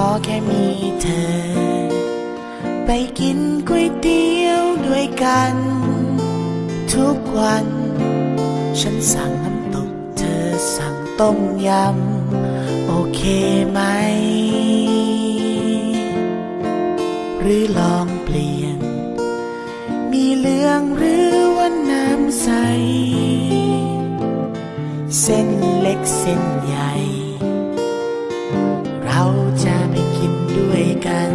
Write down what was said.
อแค่มีเธอไปกินก๋วยเตี๋ยวด้วยกันทุกวันฉันสั่งน้ำตกเธอสั่งต้มยำโอเคไหมหรือลองเปลี่ยนมีเหลืองหรือว่าน้ำใสเส้นเล็กเส้นใหญ่เราจะไปกินด้วยกัน